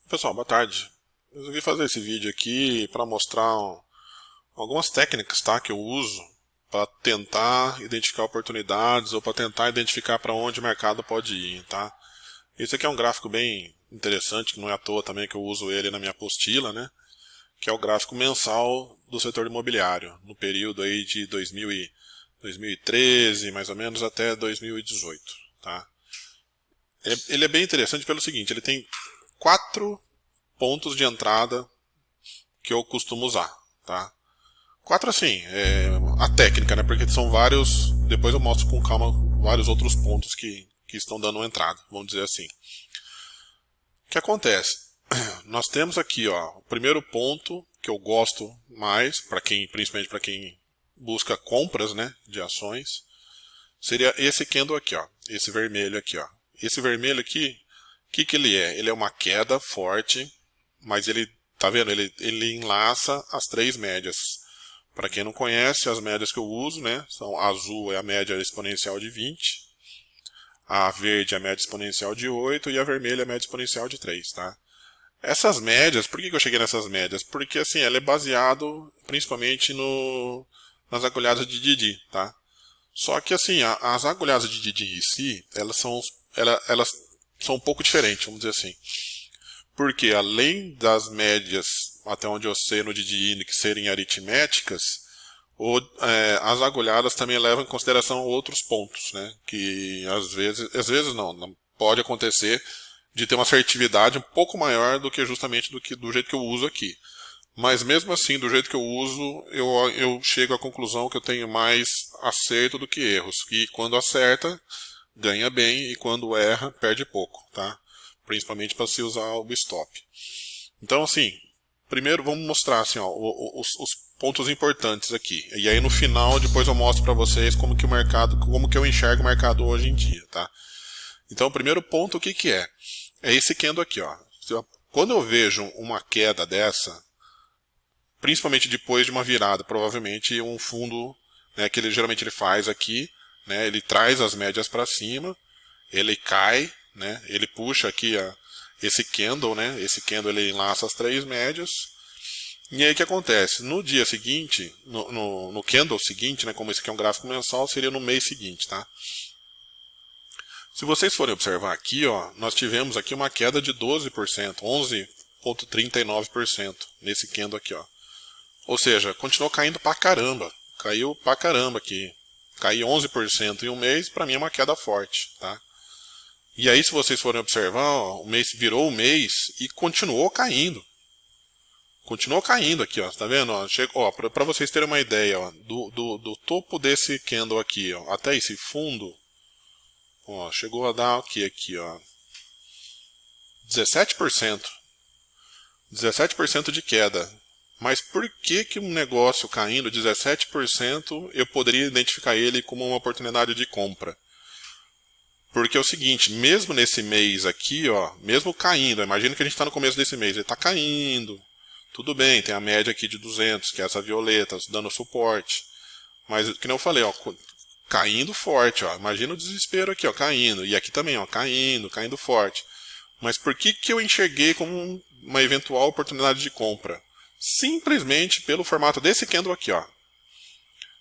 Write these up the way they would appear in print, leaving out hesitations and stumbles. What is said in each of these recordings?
Pessoal, boa tarde. Eu resolvi fazer esse vídeo aqui para mostrar algumas técnicas, tá, que eu uso para tentar identificar oportunidades ou para tentar identificar para onde o mercado pode ir, tá? Esse aqui é um gráfico bem interessante, que não é à toa também que eu uso ele na minha apostila, né? Que é o gráfico mensal do setor imobiliário, no período aí de 2013, mais ou menos, até 2018, tá? Ele é bem interessante pelo seguinte, ele tem 4 pontos de entrada que eu costumo usar, tá? 4 assim, a técnica, né? Porque são vários, depois eu mostro com calma vários outros pontos que estão dando entrada, vamos dizer assim. O que acontece? Nós temos aqui, ó, o primeiro ponto que eu gosto mais, principalmente para quem busca compras, né, de ações, seria esse candle aqui, ó, esse vermelho aqui, ó. Esse vermelho aqui, o que ele é? Ele é uma queda forte, mas ele, tá vendo? Ele enlaça as 3 médias. Para quem não conhece, as médias que eu uso, né, são a azul é a média exponencial de 20, a verde é a média exponencial de 8 e a vermelha é a média exponencial de 3, tá? Essas médias, por que eu cheguei nessas médias? Porque assim, ela é baseado principalmente nas agulhadas de Didi, tá? Só que assim, as agulhadas de Didi em si, elas são um pouco diferentes, vamos dizer assim. Porque além das médias, até onde eu sei no Didi que serem aritméticas, as agulhadas também levam em consideração outros pontos, né? Que às vezes não pode acontecer de ter uma assertividade um pouco maior do que justamente do jeito que eu uso aqui. Mas mesmo assim, do jeito que eu uso, eu chego à conclusão que eu tenho mais acerto do que erros. E quando acerta, ganha bem, e quando erra, perde pouco, tá? Principalmente para se usar o stop. Então, assim, primeiro vamos mostrar assim, ó, os pontos importantes aqui. E aí no final, depois eu mostro para vocês como que eu enxergo o mercado hoje em dia, tá? Então, o primeiro ponto, o que é? É esse candle aqui, ó. Quando eu vejo uma queda dessa, principalmente depois de uma virada, provavelmente um fundo, né, que geralmente ele faz aqui, né, ele traz as médias para cima, ele cai, né, ele puxa aqui esse candle, né, esse candle ele enlaça as 3 médias, e aí o que acontece? No dia seguinte, no candle seguinte, né, como esse aqui é um gráfico mensal, seria no mês seguinte, tá? Se vocês forem observar aqui, ó, nós tivemos aqui uma queda de 12%, 11,39% nesse candle aqui, ó. Ou seja, continuou caindo pra caramba. Caiu pra caramba aqui. Cair 11% em um mês, pra mim é uma queda forte, tá? E aí, se vocês forem observar, ó, o mês virou o mês e continuou caindo. Continuou caindo aqui, ó. Tá vendo? Ó, pra vocês terem uma ideia, ó, do topo desse candle aqui, ó, até esse fundo, ó, chegou a dar o que aqui, ó? 17%. 17% de queda. Mas por que um negócio caindo 17% eu poderia identificar ele como uma oportunidade de compra? Porque é o seguinte, mesmo nesse mês aqui, ó, mesmo caindo, imagina que a gente está no começo desse mês, ele está caindo, tudo bem, tem a média aqui de 200, que é essa violeta, dando suporte. Mas, que nem eu falei, ó, caindo forte, ó, imagina o desespero aqui, ó, caindo, e aqui também, ó, caindo forte. Mas por que eu enxerguei como uma eventual oportunidade de compra? Simplesmente pelo formato desse candle aqui, ó.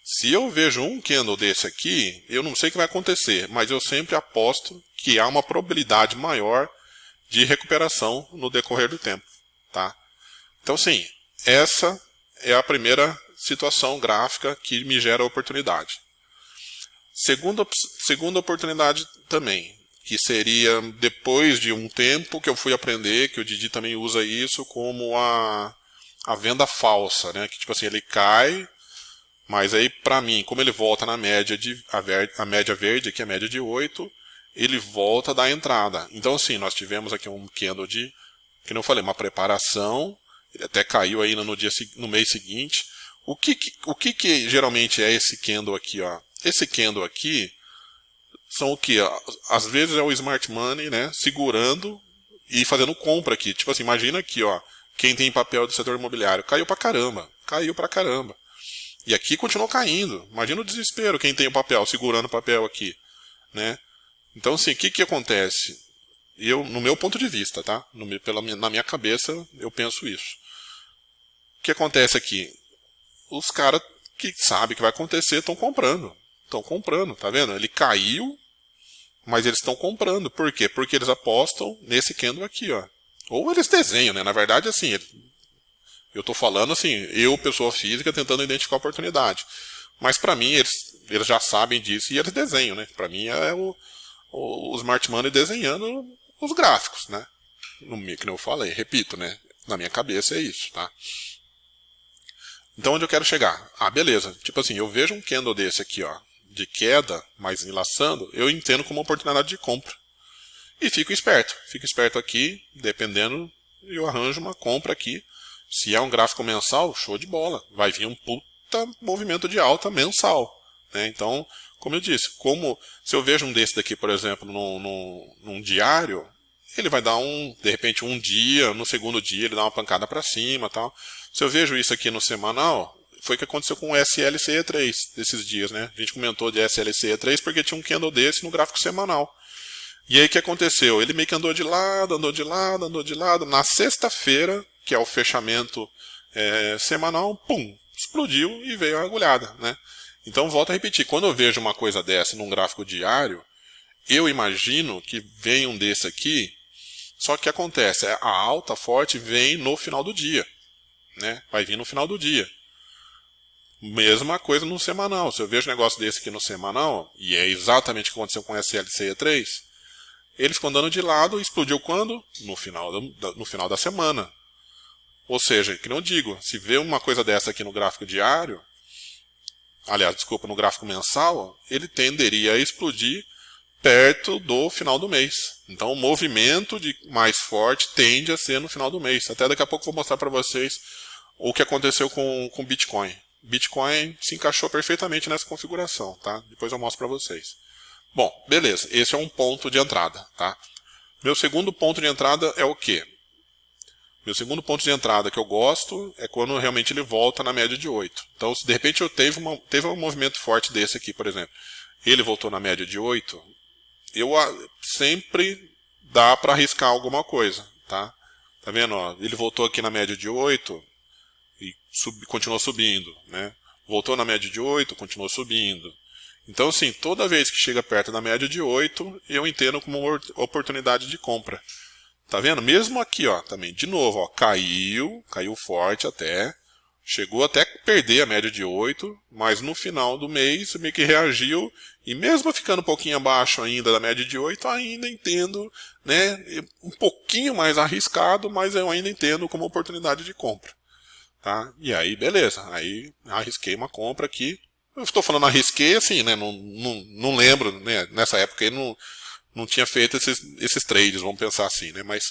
Se eu vejo um candle desse aqui, eu não sei o que vai acontecer, mas eu sempre aposto que há uma probabilidade maior de recuperação no decorrer do tempo, tá? Então, sim, essa é a primeira situação gráfica que me gera oportunidade. Segunda oportunidade também, que seria depois de um tempo que eu fui aprender, que o Didi também usa isso como a venda falsa, né? Que tipo assim, ele cai, mas aí pra mim, como ele volta na média a média verde, aqui é a média de 8, ele volta da entrada. Então assim, nós tivemos aqui um candle de, que não falei, uma preparação, ele até caiu aí no mês seguinte. O que geralmente é esse candle aqui, ó? Esse candle aqui são o que? Às vezes é o smart money, né? Segurando e fazendo compra aqui. Tipo assim, imagina aqui, ó. Quem tem papel do setor imobiliário. Caiu pra caramba. Caiu pra caramba. E aqui continuou caindo. Imagina o desespero quem tem o papel, segurando o papel aqui, né? Então, assim, o que acontece? no meu ponto de vista, tá? Na minha cabeça, eu penso isso. O que acontece aqui? Os caras que sabem o que vai acontecer estão comprando. Estão comprando, tá vendo? Ele caiu, mas eles estão comprando. Por quê? Porque eles apostam nesse candle aqui, ó. Ou eles desenham, né? Na verdade, assim, eu tô falando assim, eu, pessoa física, tentando identificar a oportunidade. Mas para mim, eles já sabem disso e eles desenham, né? Para mim é o Smart Money desenhando os gráficos, né? Que eu falei, repito, né? Na minha cabeça é isso, tá? Então onde eu quero chegar? Ah, beleza. Tipo assim, eu vejo um candle desse aqui, ó, de queda, mas enlaçando, eu entendo como uma oportunidade de compra. E fico esperto aqui, dependendo, eu arranjo uma compra aqui. Se é um gráfico mensal, show de bola. Vai vir um puta movimento de alta mensal, né? Então, como eu disse, se eu vejo um desse daqui, por exemplo, num diário, ele vai dar de repente um dia, no segundo dia ele dá uma pancada para cima, tal. Se eu vejo isso aqui no semanal, foi o que aconteceu com o SLCE3 desses dias, né? A gente comentou de SLCE3 porque tinha um candle desse no gráfico semanal. E aí o que aconteceu? Ele meio que andou de lado, andou de lado, andou de lado. Na sexta-feira, que é o fechamento semanal, pum, explodiu e veio a agulhada, né? Então, volto a repetir, quando eu vejo uma coisa dessa num gráfico diário, eu imagino que vem um desse aqui, só que acontece, a alta forte vem no final do dia, né? Vai vir no final do dia. Mesma coisa no semanal. Se eu vejo um negócio desse aqui no semanal, e é exatamente o que aconteceu com o SLCE3, ele ficou andando de lado e explodiu quando? No final da semana. Ou seja, que não digo, se vê uma coisa dessa aqui no gráfico diário, aliás, desculpa, no gráfico mensal, ele tenderia a explodir perto do final do mês. Então o movimento mais forte tende a ser no final do mês. Até daqui a pouco eu vou mostrar para vocês o que aconteceu com o Bitcoin. Bitcoin se encaixou perfeitamente nessa configuração, tá? Depois eu mostro para vocês. Bom, beleza, esse é um ponto de entrada, tá? Meu segundo ponto de entrada é o quê? Meu segundo ponto de entrada que eu gosto é quando realmente ele volta na média de 8. Então, se de repente eu teve um movimento forte desse aqui, por exemplo, ele voltou na média de 8, sempre dá para arriscar alguma coisa, tá? Tá vendo? Ó, ele voltou aqui na média de 8 e continuou subindo, né? Voltou na média de 8, continuou subindo. Então, assim, toda vez que chega perto da média de 8, eu entendo como uma oportunidade de compra. Tá vendo? Mesmo aqui, ó, também, de novo, ó, caiu forte até, chegou até perder a média de 8, mas no final do mês meio que reagiu, e mesmo ficando um pouquinho abaixo ainda da média de 8, ainda entendo, né, um pouquinho mais arriscado, mas eu ainda entendo como oportunidade de compra. Tá? E aí, beleza, aí arrisquei uma compra aqui. Eu estou falando arrisquei assim, né? Não lembro, né? Nessa época eu não tinha feito esses trades, vamos pensar assim, né? Mas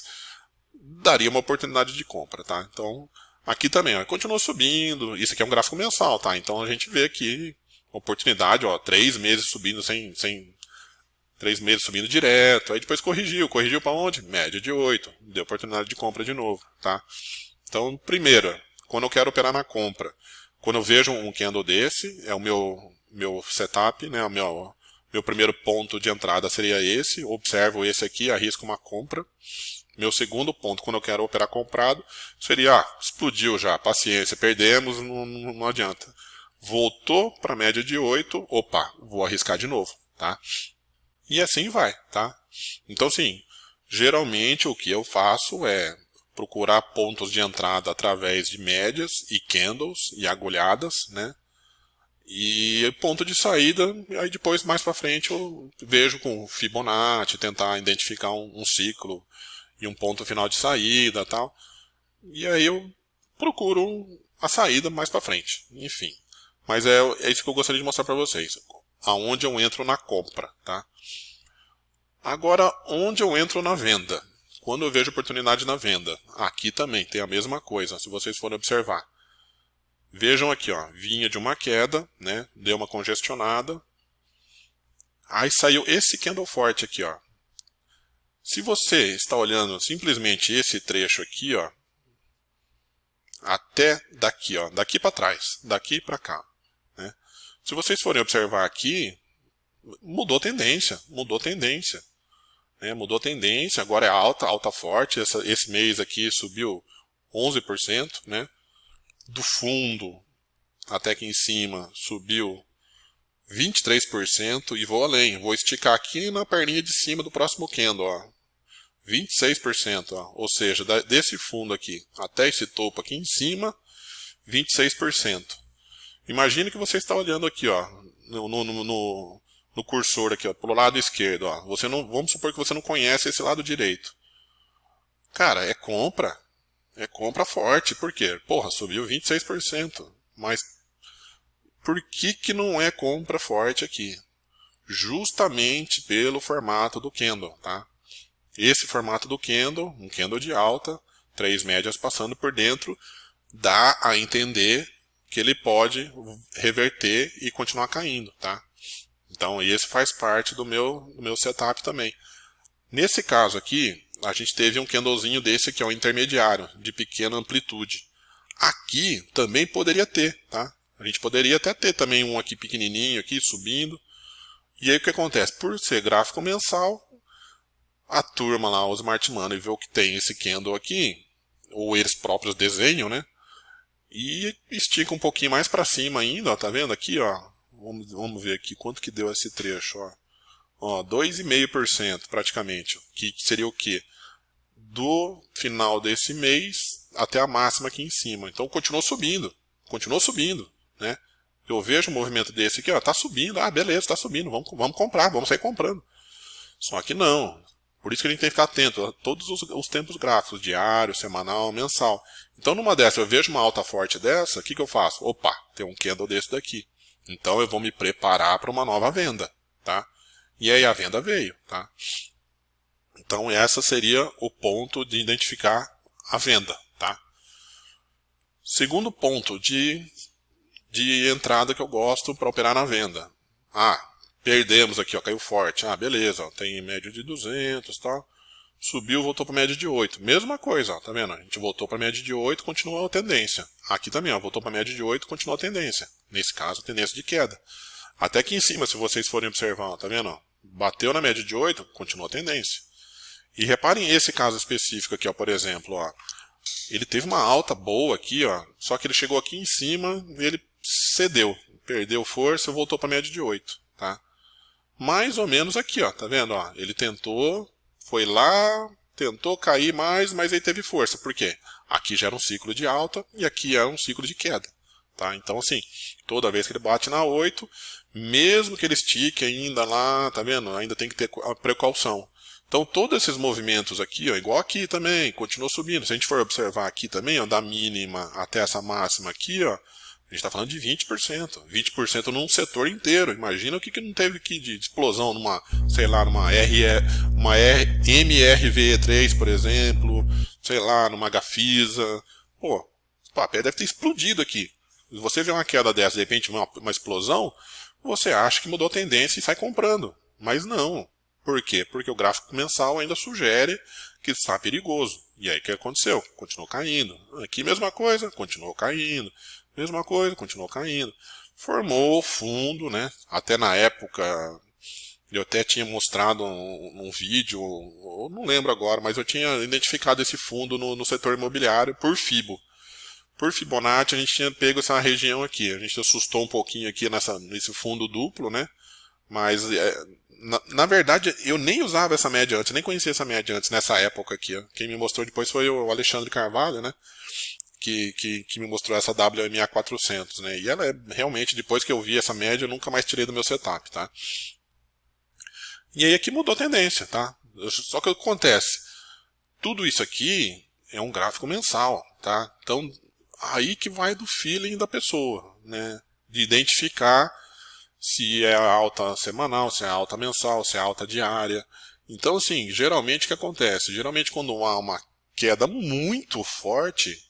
daria uma oportunidade de compra, tá? Então, aqui também, ó, continuou subindo. Isso aqui é um gráfico mensal, tá? Então a gente vê aqui oportunidade, ó, 3 meses subindo sem 3 meses subindo direto. Aí depois corrigiu para onde? Média de 8. Deu oportunidade de compra de novo, tá? Então, primeiro, quando eu quero operar na compra, quando eu vejo um candle desse, é o meu setup, né? O meu primeiro ponto de entrada seria esse. Observo esse aqui, arrisco uma compra. Meu segundo ponto, quando eu quero operar comprado, seria, explodiu já, paciência, perdemos, não adianta. Voltou para a média de 8, opa, vou arriscar de novo, tá? E assim vai, tá? Então, sim, geralmente o que eu faço é procurar pontos de entrada através de médias e candles e agulhadas, né? E ponto de saída, aí depois mais para frente eu vejo com Fibonacci, tentar identificar um ciclo e um ponto final de saída, tal. E aí eu procuro a saída mais para frente, enfim. Mas é isso que eu gostaria de mostrar para vocês, aonde eu entro na compra, tá? Agora, onde eu entro na venda? Quando eu vejo oportunidade na venda, aqui também tem a mesma coisa, se vocês forem observar. Vejam aqui, ó, vinha de uma queda, né? Deu uma congestionada. Aí saiu esse candle forte aqui, ó. Se você está olhando simplesmente esse trecho aqui, ó, até daqui, ó, daqui para trás, daqui para cá, né? Se vocês forem observar aqui, mudou tendência, mudou tendência. né? Mudou a tendência, agora é alta, alta forte. Esse mês aqui subiu 11%, né? Do fundo até aqui em cima subiu 23% e vou além. Vou esticar aqui na perninha de cima do próximo candle, ó. 26%, ó. Ou seja, desse fundo aqui até esse topo aqui em cima, 26%. Imagine que você está olhando aqui, ó, no cursor aqui, ó, pelo lado esquerdo, ó. Você não, vamos supor que você não conhece esse lado direito. Cara, é compra. É compra forte. Por quê? Porra, subiu 26%. Mas por que não é compra forte aqui? Justamente pelo formato do candle, tá? Esse formato do candle, um candle de alta, 3 médias passando por dentro, dá a entender que ele pode reverter e continuar caindo, tá? Então esse faz parte do meu setup também. Nesse caso aqui, a gente teve um candlezinho desse que é um intermediário, de pequena amplitude. Aqui também poderia ter, tá? A gente poderia até ter também um aqui pequenininho, aqui subindo. E aí o que acontece? Por ser gráfico mensal, a turma lá, os Smart Money, vê o que tem esse candle aqui, ou eles próprios desenham, né? E estica um pouquinho mais para cima ainda, ó, tá vendo aqui, ó? Vamos ver aqui quanto que deu esse trecho, ó. Ó, 2,5% praticamente, que seria o quê? Do final desse mês até a máxima aqui em cima. Então continuou subindo, né? Eu vejo um movimento desse aqui, ó, tá subindo, ah, beleza, tá subindo, vamos comprar, vamos sair comprando. Só que não. Por isso que a gente tem que ficar atento a todos os tempos gráficos, diário, semanal, mensal. Então numa dessa, eu vejo uma alta forte dessa, o que eu faço? Opa, tem um candle desse daqui. Então eu vou me preparar para uma nova venda, tá? E aí a venda veio, tá? Então essa seria o ponto de identificar a venda, tá? Segundo ponto de entrada que eu gosto para operar na venda. Ah, perdemos aqui, ó, caiu forte. Ah, beleza, ó, tem média de 200 e tal. Subiu, voltou para média de 8. Mesma coisa, ó, tá vendo? A gente voltou para média de 8, continuou a tendência. Aqui também, ó, voltou para média de 8, continuou a tendência. Nesse caso, a tendência de queda. Até aqui em cima, se vocês forem observar, ó, tá vendo? Ó, bateu na média de 8, continuou a tendência. E reparem esse caso específico aqui, ó, por exemplo, ó. Ele teve uma alta boa aqui, ó, só que ele chegou aqui em cima e ele cedeu, perdeu força e voltou para a média de 8, tá? Mais ou menos aqui, ó, tá vendo, ó? Ele tentou, foi lá, tentou cair mais, mas aí teve força. Por quê? Aqui já era um ciclo de alta e aqui era um ciclo de queda, tá? Então assim, toda vez que ele bate na 8, mesmo que ele estique ainda lá, tá vendo? Ainda tem que ter a precaução. Então todos esses movimentos aqui, ó, igual aqui também, continuou subindo. Se a gente for observar aqui também, ó, da mínima até essa máxima aqui, ó, a gente está falando de 20%. 20% num setor inteiro. Imagina o que não teve aqui de explosão numa, sei lá, numa MRV3, por exemplo, sei lá, numa Gafisa. Pô, o papel deve ter explodido aqui. Se você vê uma queda dessa, de repente uma explosão, você acha que mudou a tendência e sai comprando. Mas não. Por quê? Porque o gráfico mensal ainda sugere que está perigoso. E aí o que aconteceu? Continuou caindo. Aqui mesma coisa, continuou caindo. Mesma coisa, continuou caindo. Formou fundo, né? Até na época, eu até tinha mostrado um vídeo, eu não lembro agora, mas eu tinha identificado esse fundo no setor imobiliário por Fibo. Por Fibonacci, a gente tinha pego essa região aqui. A gente assustou um pouquinho aqui nesse fundo duplo, né? Mas, na verdade, eu nem usava essa média antes, nem conhecia essa média antes, nessa época aqui. Ó. Quem me mostrou depois foi o Alexandre Carvalho, né? Que me mostrou essa WMA 400, né? E ela é realmente, depois que eu vi essa média, eu nunca mais tirei do meu setup, tá? E aí aqui mudou a tendência, tá? Só que o que acontece? Tudo isso aqui é um gráfico mensal, tá? Então, aí que vai do feeling da pessoa, né? De identificar se é alta semanal, se é alta mensal, se é alta diária. Então, assim, geralmente o que acontece? Geralmente quando há uma queda muito forte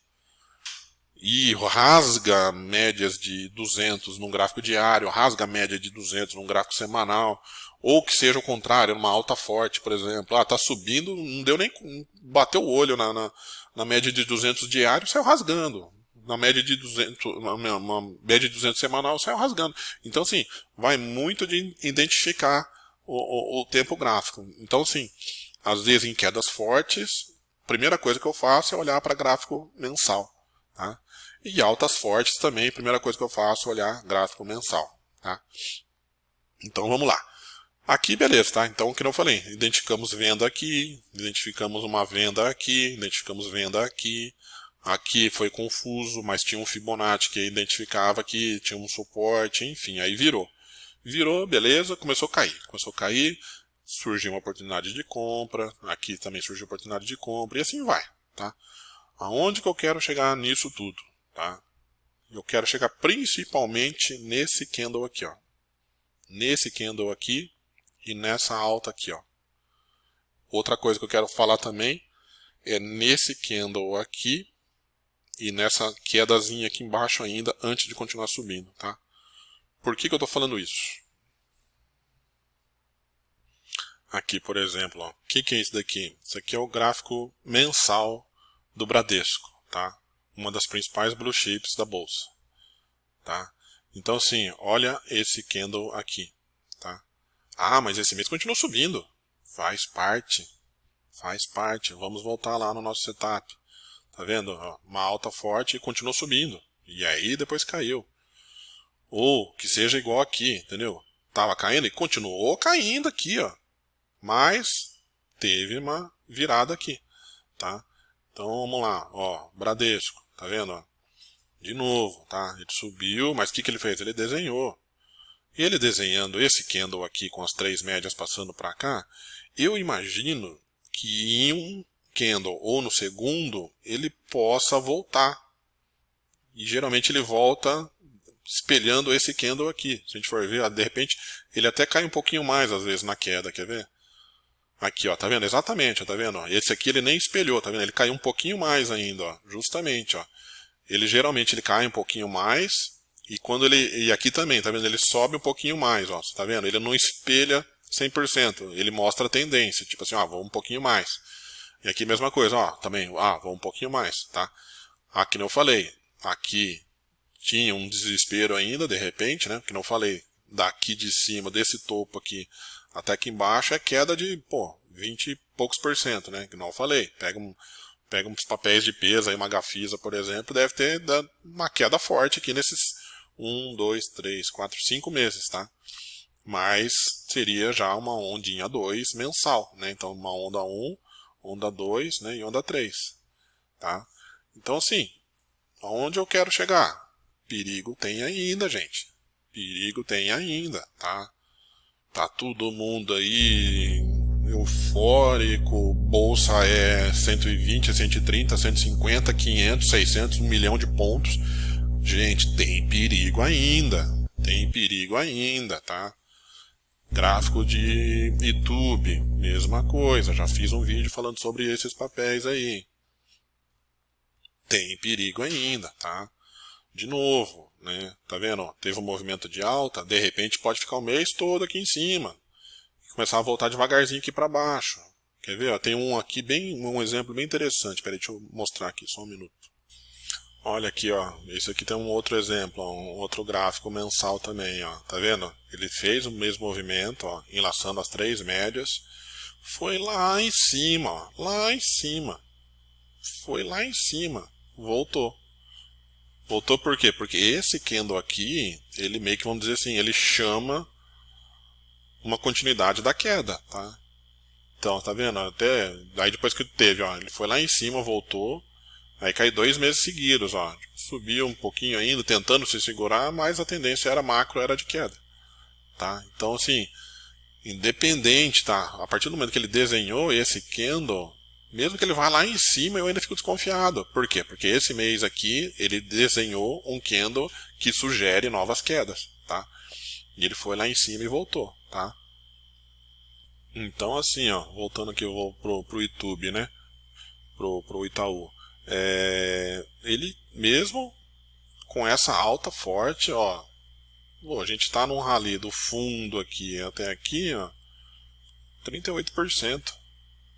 e rasga médias de 200 num gráfico diário, rasga a média de 200 num gráfico semanal, ou que seja o contrário, uma alta forte, por exemplo. Ah, tá subindo, não deu nem... bateu o olho na média de 200 diário, saiu rasgando. Na média de 200, uma média de 200 semanal, saiu rasgando. Então, assim, vai muito de identificar o tempo gráfico. Então, assim, às vezes em quedas fortes, a primeira coisa que eu faço é olhar para gráfico mensal. Tá? E altas fortes também, a primeira coisa que eu faço é olhar gráfico mensal. Tá? Então vamos lá. Aqui beleza, tá? Então, como eu falei, identificamos venda aqui, identificamos uma venda aqui, identificamos venda aqui. Aqui foi confuso, mas tinha um Fibonacci que identificava que tinha um suporte, enfim, aí virou. Virou, beleza, começou a cair. Começou a cair, surgiu uma oportunidade de compra, aqui também surgiu oportunidade de compra, e assim vai, tá? Aonde que eu quero chegar nisso tudo, tá? Eu quero chegar principalmente nesse candle aqui, ó. Nesse candle aqui e nessa alta aqui, ó. Outra coisa que eu quero falar também é nesse candle aqui e nessa quedazinha aqui embaixo ainda antes de continuar subindo, tá? Por que eu estou falando isso? Aqui, por exemplo, ó, o que é isso daqui? Isso aqui é o gráfico mensal do Bradesco, tá? Uma das principais blue chips da bolsa, tá? Então, assim, olha esse candle aqui, tá? Ah, mas esse mês continuou subindo. Faz parte, faz parte. Vamos voltar lá no nosso setup. Tá vendo? Uma alta forte e continuou subindo. E aí depois caiu. Ou que seja igual aqui, entendeu? Tava caindo e continuou caindo aqui, ó. Mas teve uma virada aqui, tá? Então vamos lá, ó, Bradesco, tá vendo? Ó? De novo, tá? Ele subiu, mas o que ele fez? Ele desenhou. E ele desenhando esse candle aqui com as três médias passando para cá, eu imagino que em um candle ou no segundo ele possa voltar. E geralmente ele volta espelhando esse candle aqui. Se a gente for ver, de repente ele até cai um pouquinho mais às vezes na queda, quer ver? Aqui, ó, tá vendo? Exatamente, ó, tá vendo? Ó, esse aqui ele nem espelhou, tá vendo? Ele caiu um pouquinho mais ainda, ó, justamente, ó. Ele geralmente ele cai um pouquinho mais e quando ele e aqui também, tá vendo? Ele sobe um pouquinho mais, ó, tá vendo? Ele não espelha 100%, ele mostra a tendência, tipo assim, ó, vou um pouquinho mais. E aqui mesma coisa, ó, também, vou um pouquinho mais, tá? Aqui não eu falei, aqui tinha um desespero ainda, de repente, né? Que não falei, daqui de cima, desse topo aqui até aqui embaixo é queda de, 20 e poucos %, né? Que não falei. Pega uns papéis de peso aí, uma Gafisa, por exemplo, deve ter dado uma queda forte aqui nesses 1, 2, 3, 4, 5 meses, tá? Mas seria já uma ondinha 2 mensal, né? Então uma onda 1, onda 2, né? E onda 3, tá? Então assim, aonde eu quero chegar? Perigo tem ainda, gente. Perigo tem ainda, tá? Tá todo mundo aí eufórico, bolsa é 120, 130, 150, 500, 600, 1 milhão de pontos. Gente, tem perigo ainda. Tem perigo ainda, tá? Gráfico de YouTube, mesma coisa. Já fiz um vídeo falando sobre esses papéis aí. Tem perigo ainda, tá? De novo, né? Tá vendo? Teve um movimento de alta, de repente pode ficar o mês todo aqui em cima. E começar a voltar devagarzinho aqui para baixo. Quer ver? Ó, tem um aqui, um exemplo bem interessante. Peraí, deixa eu mostrar aqui, só um minuto. Olha aqui, ó. Esse aqui tem um outro exemplo, ó, um outro gráfico mensal também, ó. Tá vendo? Ele fez o mesmo movimento, ó, enlaçando as três médias. Foi lá em cima, ó. Lá em cima. Foi lá em cima. Voltou. Voltou por quê? Porque esse candle aqui, ele meio que, vamos dizer assim, ele chama uma continuidade da queda, tá? Então, tá vendo? Até, aí depois que teve, ó, ele foi lá em cima, voltou, aí caiu 2 meses seguidos, ó. Subiu um pouquinho ainda, tentando se segurar, mas a tendência era macro, era de queda, tá? Então, assim, independente, tá? A partir do momento que ele desenhou esse candle, mesmo que ele vá lá em cima, eu ainda fico desconfiado. Por quê? Porque esse mês aqui, ele desenhou um candle que sugere novas quedas, tá? E ele foi lá em cima e voltou, tá? Então, assim, ó, voltando aqui, eu vou pro YouTube, né? Pro Itaú. Ele mesmo com essa alta forte, ó. A gente tá num rally do fundo aqui até aqui, ó. 38%.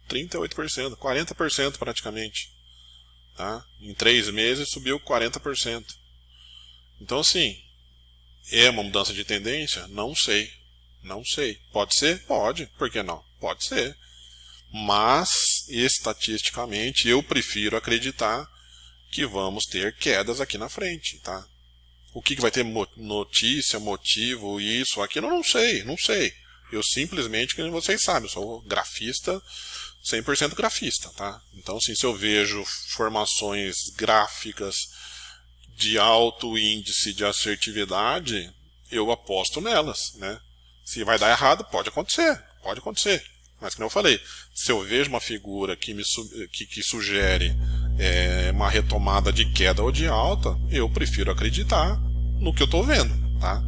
38%, 40% praticamente. Tá? Em 3 meses subiu 40%. Então, assim, é uma mudança de tendência? Não sei. Não sei. Pode ser? Pode. Por que não? Pode ser. Mas, estatisticamente, eu prefiro acreditar que vamos ter quedas aqui na frente, tá? O que vai ter notícia, motivo, isso, aquilo, eu não sei, não sei. Eu simplesmente, como vocês sabem, eu sou grafista, 100% grafista, tá? Então, assim, se eu vejo formações gráficas de alto índice de assertividade, eu aposto nelas, né? Se vai dar errado, pode acontecer, pode acontecer. Mas, como eu falei, se eu vejo uma figura que sugere uma retomada de queda ou de alta, eu prefiro acreditar no que eu estou vendo, tá?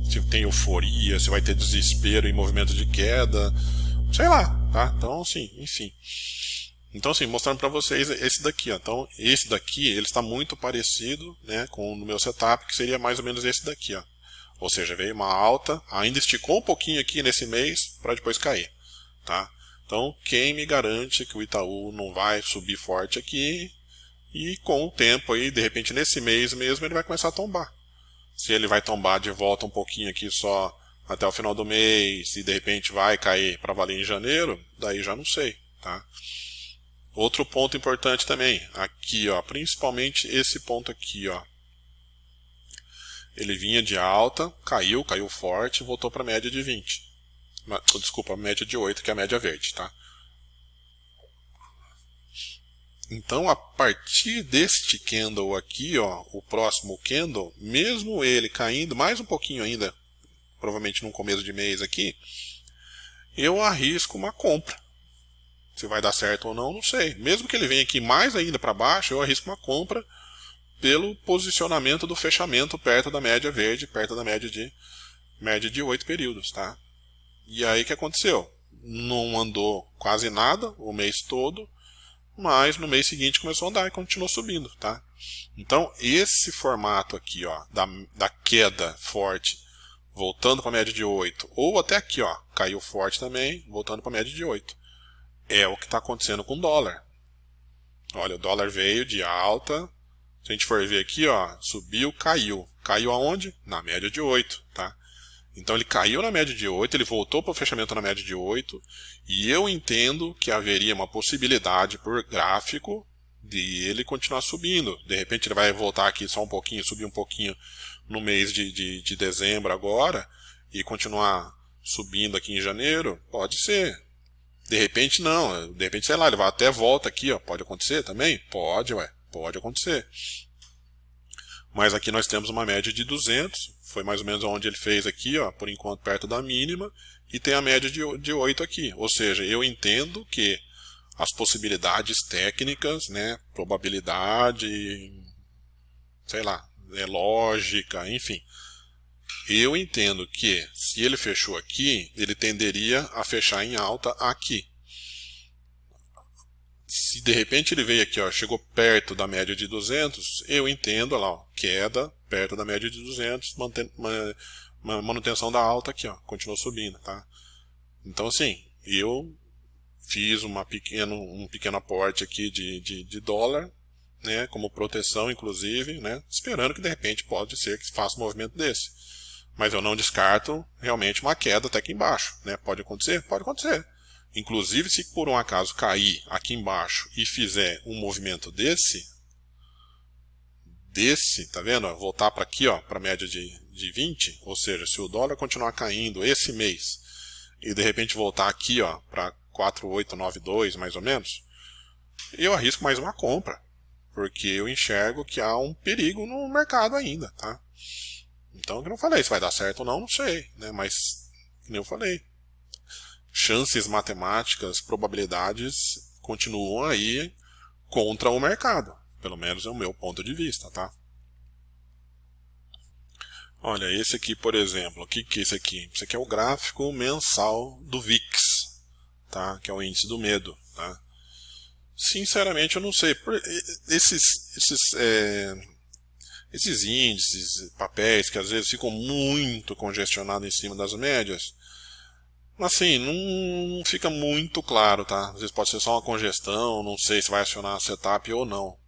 Se tem euforia, se vai ter desespero em movimento de queda, sei lá, tá? Então, assim, enfim. Então, assim, mostrando para vocês esse daqui, ó. Então, esse daqui, ele está muito parecido, né, com o meu setup, que seria mais ou menos esse daqui, ó. Ou seja, veio uma alta, ainda esticou um pouquinho aqui nesse mês, para depois cair, tá? Então, quem me garante que o Itaú não vai subir forte aqui e com o tempo aí, de repente nesse mês mesmo, ele vai começar a tombar. Se ele vai tombar de volta um pouquinho aqui só até o final do mês e de repente vai cair para valer em janeiro, daí já não sei, tá? Outro ponto importante também, aqui, ó, principalmente esse ponto aqui, ó. Ele vinha de alta, caiu forte, voltou para a média de 20. Desculpa, a média de 8, que é a média verde, tá? Então, a partir deste candle aqui, ó, o próximo candle, mesmo ele caindo mais um pouquinho ainda, provavelmente no começo de mês aqui, eu arrisco uma compra. Se vai dar certo ou não, não sei. Mesmo que ele venha aqui mais ainda para baixo, eu arrisco uma compra pelo posicionamento do fechamento perto da média verde, perto da média de 8 períodos, tá? E aí o que aconteceu? Não andou quase nada o mês todo, mas no mês seguinte começou a andar e continuou subindo, tá? Então, esse formato aqui, ó, da queda forte, voltando para a média de 8, ou até aqui, ó, caiu forte também, voltando para a média de 8, é o que está acontecendo com o dólar. Olha, o dólar veio de alta, se a gente for ver aqui, ó, subiu, caiu. Caiu aonde? Na média de 8, tá? Então ele caiu na média de 8, ele voltou para o fechamento na média de 8, e eu entendo que haveria uma possibilidade por gráfico de ele continuar subindo. De repente ele vai voltar aqui só um pouquinho, subir um pouquinho no mês de dezembro agora, e continuar subindo aqui em janeiro, pode ser. De repente não, de repente, sei lá, ele vai até volta aqui, ó, pode acontecer também? Pode, ué, pode acontecer. Mas aqui nós temos uma média de 200, foi mais ou menos onde ele fez aqui, ó, por enquanto perto da mínima, e tem a média de 8 aqui. Ou seja, eu entendo que as possibilidades técnicas, né, probabilidade, sei lá, lógica, enfim. Eu entendo que se ele fechou aqui, ele tenderia a fechar em alta aqui. Se de repente ele veio aqui, ó, chegou perto da média de 200, eu entendo, olha lá, ó, queda perto da média de 200, manutenção da alta aqui, ó, continuou subindo, tá? Então, assim, eu fiz um pequeno aporte aqui de dólar, né, como proteção, inclusive, né, esperando que de repente pode ser que faça um movimento desse. Mas eu não descarto realmente uma queda até aqui embaixo, né? Pode acontecer? Pode acontecer. Inclusive, se por um acaso cair aqui embaixo e fizer um movimento desse, tá vendo? Voltar para aqui, ó, para a média de 20, ou seja, se o dólar continuar caindo esse mês e de repente voltar aqui, ó, para 4,892 mais ou menos, eu arrisco mais uma compra, porque eu enxergo que há um perigo no mercado ainda, tá? Então, como eu falei, se vai dar certo ou não, não sei, né? Mas, como eu falei, chances matemáticas, probabilidades continuam aí contra o mercado. Pelo menos é o meu ponto de vista, tá? Olha, esse aqui, por exemplo, o que é esse aqui? Esse aqui é o gráfico mensal do VIX, tá? Que é o índice do medo, tá? Sinceramente, eu não sei. Esses índices, papéis que às vezes ficam muito congestionados em cima das médias, assim, não fica muito claro, tá? Às vezes pode ser só uma congestão, não sei se vai acionar a setup ou não.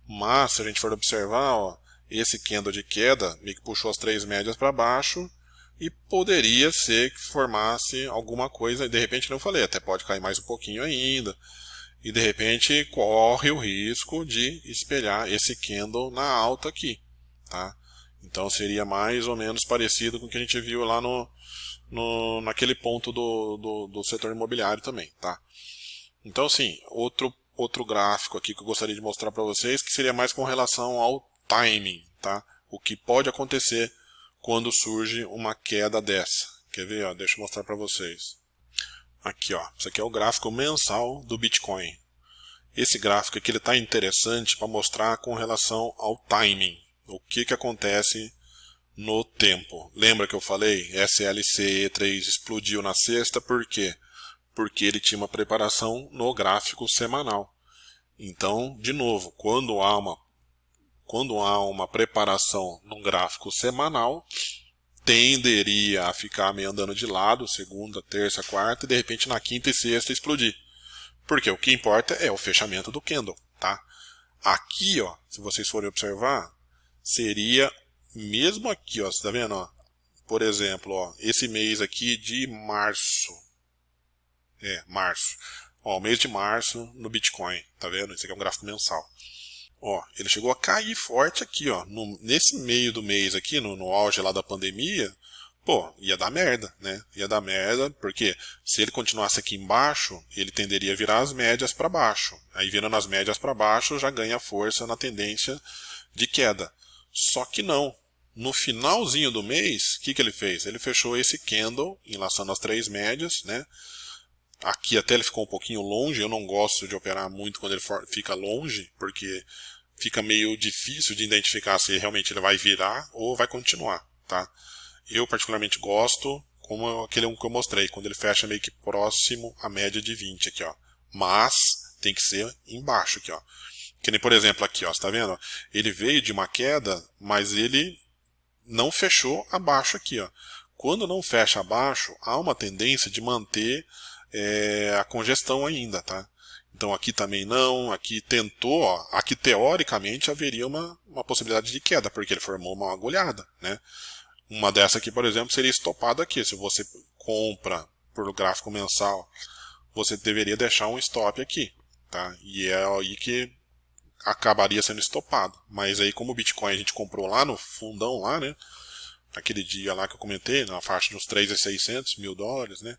Mas, se a gente for observar, ó, esse candle de queda meio que puxou as 3 médias para baixo e poderia ser que formasse alguma coisa, e de repente, como eu falei, até pode cair mais um pouquinho ainda, e de repente corre o risco de espelhar esse candle na alta aqui, tá? Então seria mais ou menos parecido com o que a gente viu lá naquele ponto do setor imobiliário também, tá? Então, assim, outro gráfico aqui que eu gostaria de mostrar para vocês, que seria mais com relação ao timing, tá? O que pode acontecer quando surge uma queda dessa. Quer ver? Ó, deixa eu mostrar para vocês. Aqui, ó, isso aqui é o gráfico mensal do Bitcoin. Esse gráfico aqui está interessante para mostrar com relação ao timing, o que acontece no tempo. Lembra que eu falei? SLC-E3 explodiu na sexta, por quê? Porque ele tinha uma preparação no gráfico semanal. Então, de novo, quando há uma preparação no gráfico semanal, tenderia a ficar meio andando de lado, segunda, terça, quarta, e de repente na quinta e sexta explodir. Porque o que importa é o fechamento do candle, tá? Aqui, ó, se vocês forem observar, seria mesmo aqui, ó, você tá vendo, ó? Por exemplo, ó, esse mês aqui de março. Março. Ó, o mês de março no Bitcoin, tá vendo? Esse aqui é um gráfico mensal. Ó, ele chegou a cair forte aqui, ó. Nesse meio do mês aqui, no auge lá da pandemia, pô, ia dar merda, né? Ia dar merda, porque se ele continuasse aqui embaixo, ele tenderia a virar as médias para baixo. Aí virando as médias para baixo, já ganha força na tendência de queda. Só que não. No finalzinho do mês, o que ele fez? Ele fechou esse candle, enlaçando as três médias, né? Aqui até ele ficou um pouquinho longe, eu não gosto de operar muito quando ele fica longe, porque fica meio difícil de identificar se realmente ele vai virar ou vai continuar, tá? Eu particularmente gosto, como aquele que eu mostrei, quando ele fecha meio que próximo à média de 20 aqui, ó. Mas tem que ser embaixo aqui, ó. Que nem, por exemplo, aqui, ó, você tá vendo? Ele veio de uma queda, mas ele não fechou abaixo aqui, ó. Quando não fecha abaixo, há uma tendência de manter a congestão ainda, tá? Então aqui também não, aqui tentou, ó, aqui teoricamente haveria uma possibilidade de queda, porque ele formou uma agulhada, né? Uma dessa aqui, por exemplo, seria estopada aqui. Se você compra por gráfico mensal, você deveria deixar um stop aqui, tá? E é aí que acabaria sendo estopado. Mas aí como o Bitcoin a gente comprou lá no fundão lá, né? Aquele dia lá que eu comentei, na faixa dos 3.600 mil dólares, né?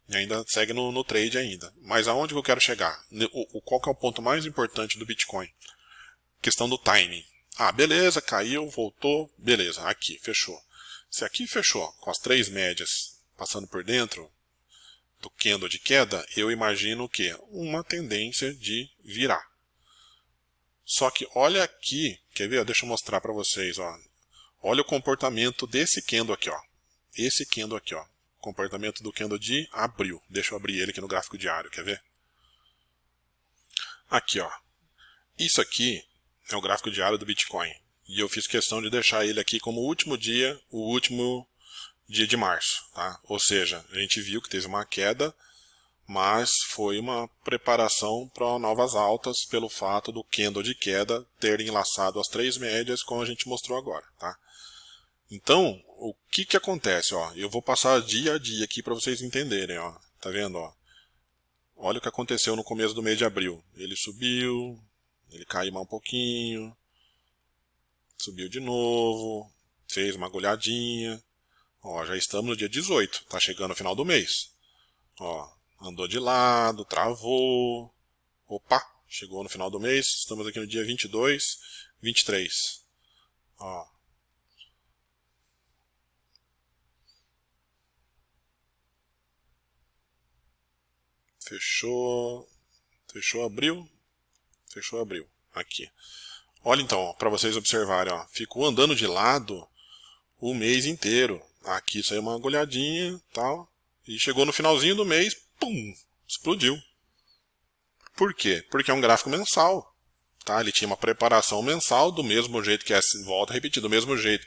E ainda segue no trade ainda. Mas aonde que eu quero chegar? Qual que é o ponto mais importante do Bitcoin? Questão do timing. Ah, beleza, caiu, voltou, beleza, aqui, fechou. Se aqui fechou com as três médias passando por dentro do candle de queda, eu imagino o quê? Uma tendência de virar. Só que olha aqui, quer ver? Deixa eu mostrar para vocês, ó. Olha o comportamento desse candle aqui, ó. Esse candle aqui, ó. Comportamento do candle de abril. Deixa eu abrir ele aqui no gráfico diário, quer ver? Aqui, ó. Isso aqui é o gráfico diário do Bitcoin. E eu fiz questão de deixar ele aqui como o último dia de março, tá? Ou seja, a gente viu que teve uma queda, mas foi uma preparação para novas altas pelo fato do candle de queda ter enlaçado as três médias, como a gente mostrou agora, tá? Então, o que acontece, ó? Eu vou passar dia a dia aqui para vocês entenderem, ó. Tá vendo, ó? Olha o que aconteceu no começo do mês de abril. Ele subiu, ele caiu mais um pouquinho, subiu de novo, fez uma agulhadinha. Ó, já estamos no dia 18, tá chegando o final do mês. Ó, andou de lado, travou. Opa, chegou no final do mês, estamos aqui no dia 22, 23. Ó. Fechou abril, aqui. Olha então, para vocês observarem, ó, ficou andando de lado o mês inteiro. Aqui saiu uma agulhadinha, tal, e chegou no finalzinho do mês, pum, explodiu. Por quê? Porque é um gráfico mensal, tá? Ele tinha uma preparação mensal do mesmo jeito que volta a repetir, do mesmo jeito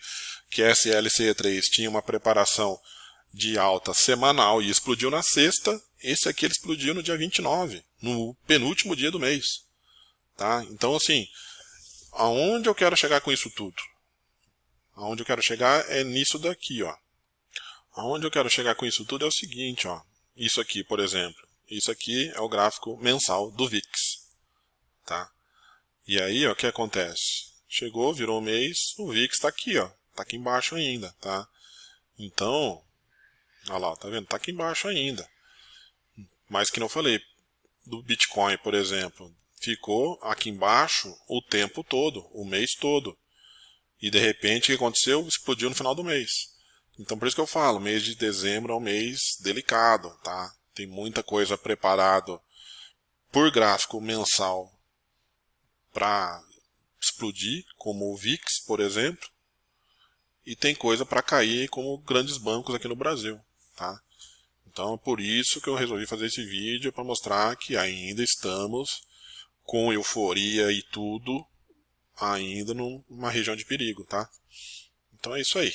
que a SLC3 tinha uma preparação de alta semanal e explodiu na sexta. Esse aqui ele explodiu no dia 29, no penúltimo dia do mês, tá? Então assim, aonde eu quero chegar com isso tudo? Aonde eu quero chegar é nisso daqui, ó. aonde eu quero chegar com isso tudo é o seguinte, ó. Isso aqui, por exemplo. Isso aqui é o gráfico mensal do VIX. Tá? E aí, ó, o que acontece? Chegou, virou um mês, o VIX está aqui, ó. Tá aqui embaixo ainda, tá? Então, olha lá, tá vendo? Tá aqui embaixo ainda. Mas que não falei, do Bitcoin, por exemplo, ficou aqui embaixo o tempo todo, o mês todo. E de repente, o que aconteceu? Explodiu no final do mês. Então, por isso que eu falo, mês de dezembro é um mês delicado, tá? Tem muita coisa preparado por gráfico mensal para explodir, como o VIX, por exemplo, e tem coisa para cair, como grandes bancos aqui no Brasil, tá? Então, é por isso que eu resolvi fazer esse vídeo, para mostrar que ainda estamos com euforia e tudo, ainda numa região de perigo, tá? Então é isso aí.